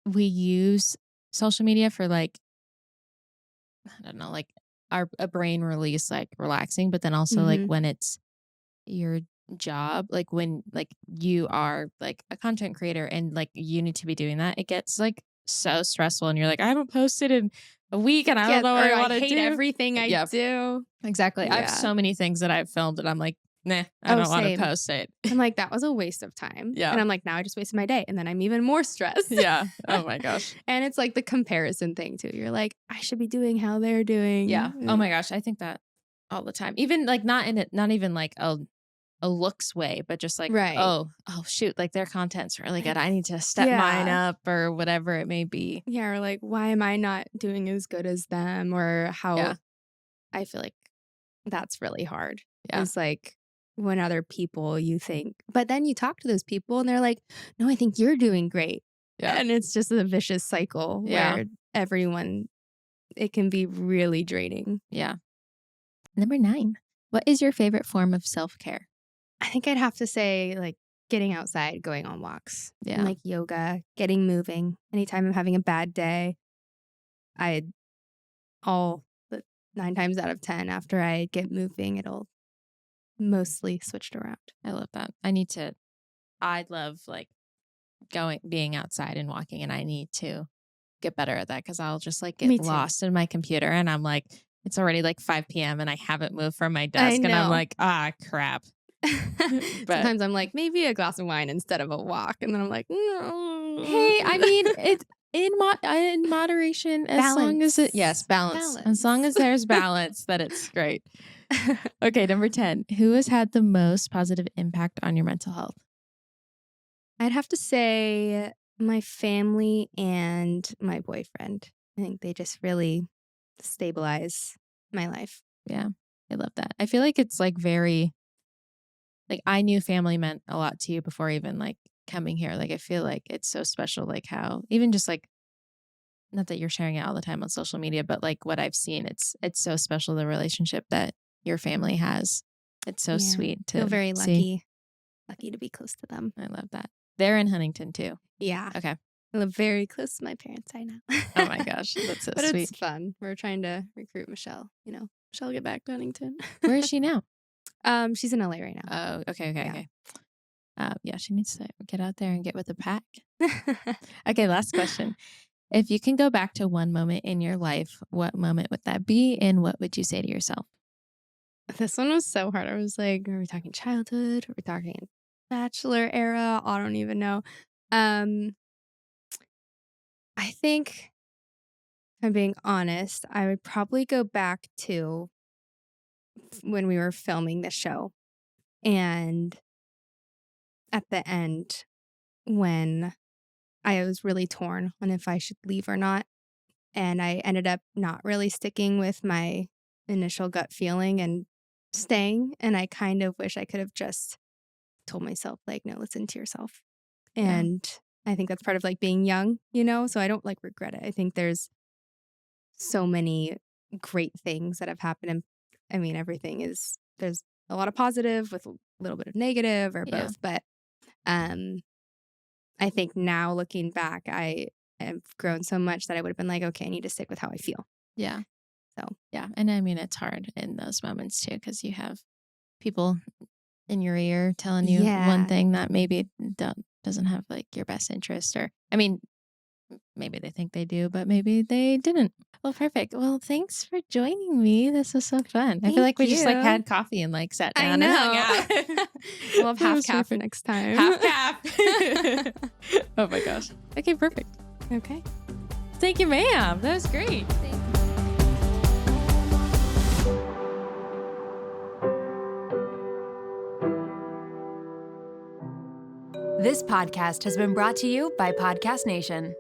we use social media for like, I don't know, like a brain release, like relaxing, but then also like Hmm. when it's your job, like when like you are like a content creator and like you need to be doing that, it gets like so stressful and you're like, I haven't posted in a week and I don't Yeah. know what Or I I want to hate do. everything I Yeah, do. exactly. I have Yeah. so many things that I've filmed and I'm like, nah, I Oh, don't want to same. post it. I'm like, that was a waste of time. Yeah. And I'm like, now I just wasted my day. And then I'm even more stressed. Yeah. Oh my gosh. And it's like the comparison thing too. You're like, I should be doing how they're Yeah. doing. Oh my gosh. I think that all the time. Even like not in it, not even like a looks way, but just like, Right. oh shoot, like their content's really good. Like, I need to step mine yeah. up or whatever it may be. Yeah. Or like, why am I not doing as good as them? Or Yeah. how I feel like that's really hard. Yeah. Is like when other people you think, but then you talk to those people and they're like, no, I think you're doing great. Yeah. And it's just a vicious cycle Yeah. where it can be really draining. Yeah. Number 9. What is your favorite form of self-care? I think I'd have to say like getting outside, going on walks, and Yeah. like yoga, getting moving. Anytime I'm having a bad day, I all the 9 times out of 10 after I get moving, it'll mostly switched around. I love that. I love like being outside and walking and I need to get better at that because I'll just like get Me too. lost in my computer and I'm like, it's already like 5 p.m. and I haven't moved from my I desk and I'm know. like, crap. But Sometimes I'm like, maybe a glass of wine instead of a walk. And then I'm like, no. hey, I mean, it's in moderation as long as Balance. yes, balance. As long as Balance. there's balance, that it's great. Okay, number 10. Who has had the most positive impact on your mental health? I'd have to say my family and my boyfriend. I think they just really stabilize my life. Yeah. I love that. I feel like it's like very, like I knew family meant a lot to you before even like coming here. Like I feel like it's so special, like how even just like, not that you're sharing it all the time on social media, but like what I've seen, it's so special, the relationship that your family has. It's so Yeah. sweet Feel to very see. lucky to be close to them. I love that. They're in Huntington too. Yeah. Okay. I live very close to my parents, I know. Oh my gosh, that's so But sweet. it's fun. We're trying to recruit Michelle, Michelle, get back to Huntington. Where is she now? She's in LA right now. Oh, okay, okay, Yeah. okay. Yeah, she needs to get out there and get with the pack. Okay, last question. If you can go back to one moment in your life, what moment would that be, and what would you say to yourself? This one was so hard. I was like, are we talking childhood? Are we talking Bachelor era? I don't even know. Um, I think, if I'm being honest, I would probably go back to when we were filming the show. And at the end, when I was really torn on if I should leave or not. And I ended up not really sticking with my initial gut feeling and staying. And I kind of wish I could have just told myself, like, no, listen to yourself. Yeah, And I think that's part of like being young, so I don't like regret it. I think there's so many great things that have happened. And I mean, there's a lot of positive with a little bit of negative or yeah, both. But um, I think now looking back, I have grown so much that I would have been like, okay, I need to stick with how I feel. yeah, So, yeah. And I mean, it's hard in those moments too, because you have people in your ear telling you one yeah. thing that maybe doesn't have like your best interest, or I mean, maybe they think they do, but maybe they didn't. Well, perfect. Well, thanks for joining me. This was so fun. I feel Thank like we just like you. had coffee and like sat I down and hung know. out. We'll have That half was calf perfect. next time. Half calf. Oh my gosh. Okay, perfect. Okay. Thank you, ma'am. That was great. This podcast has been brought to you by Podcast Nation.